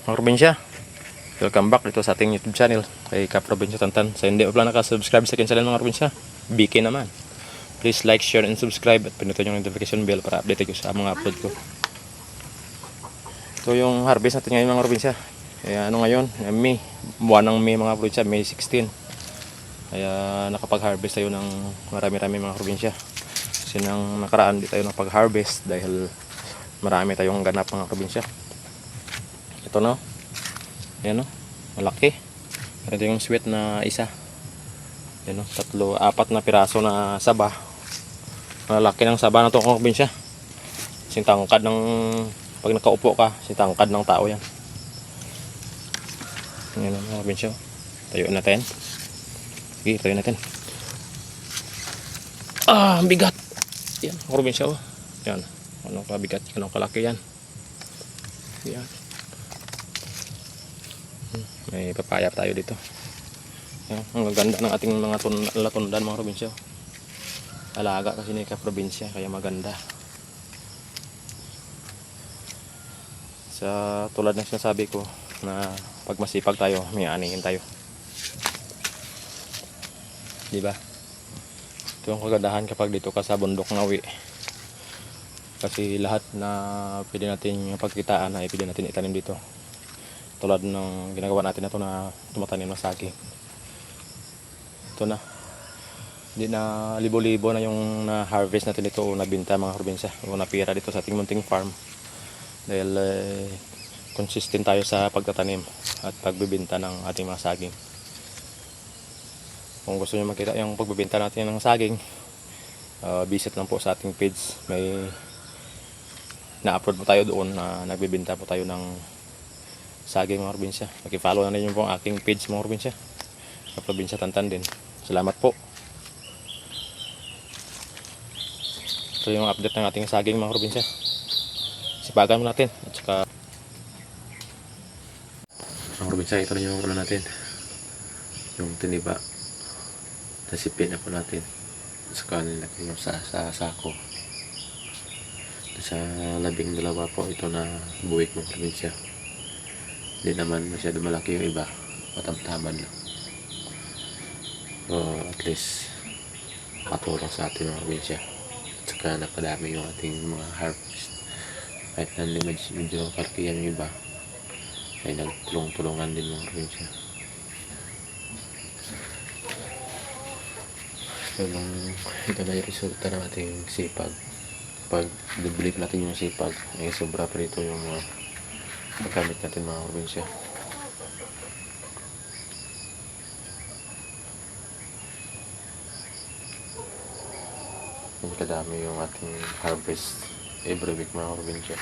Mga probinsya, welcome back dito sa ating YouTube channel kay Ka Probinsya Tantan. Sa hindi pa pala nakasubscribe sa akin channel mga probinsya, BK naman. Please like, share, and subscribe at pinutin yung notification bell para update ko sa mga upload ko. Ito yung harvest natin ngayon mga probinsya. Kaya ano ngayon, May, buwan ng May mga probinsya, May 16. Kaya nakapag-harvest tayo ng marami-rami mga probinsya. Kasi nang nakaraan di tayo nakapag-harvest dahil marami tayong ganap mga probinsya. Ito no. Ayan no. Malaki. Ito yung sweet na isa. Ayan no. 4 na piraso na saba. Malaki ng saba na ito mga probinsya. Sintangkad ng pag nakaupo ka, sintangkad ng tao yan. Ayan mga probinsya. Tayuin natin. Sige, tayuin natin. Ang bigat. Yan mga probinsya oh. Yan. Anong kabigat, anong kalaki yan. Yan. May papaya tayo dito. Yan. Ang ganda ng ating mga latundan mga probinsya. Alaga kasi ni ka-probinsya kaya maganda. Sa tulad ng sinasabi ko na pag masipag tayo, may aningin tayo. Diba? Ito yung kagandahan kapag dito ka sa bundok Ngawi. Kasi lahat na pwede natin pagkitaan ay pwede natin itanim dito. Tulad ng ginagawa natin na ito na tumatanim ng saging. Ito na. Hindi na libo-libo na yung na-harvest natin dito o nabinta mga probinsya. O napira dito sa ating munting farm. Dahil consistent tayo sa pagtatanim at pagbibinta ng ating mga saging. Kung gusto nyo makita yung pagbibinta natin ng saging, visit lang po sa ating page. May na-upload po tayo doon na nagbibinta po tayo ng saging mga probinsya. Paki-follow na rin po ang aking page mga probinsya. Sa Probinsya Tantan din. Salamat po. Ito yung update ng ating saging mga probinsya. Sipagan mo natin. At saka mga probinsya, ito na yung ano natin. Yung tiniba. Nasipin na po natin. At saka nilagay yung sa sako. Sa 12 po ito na buwik ng probinsya. Hindi naman masyado malaki yung iba, matamtaman lang. So at least patulong sa ating mga probinsya. At saka napadami yung ating mga harvest. Kahit na medyo kalkihan yung iba, ay nagtulong-tulungan din mga probinsya. So ito na yung resulta ng ating sipag. Pag dublik natin yung sipag, ay sobra pa rito yung mga pagkamit natin mga probinsya. Yung kadami yung ating harvest every week mga probinsya.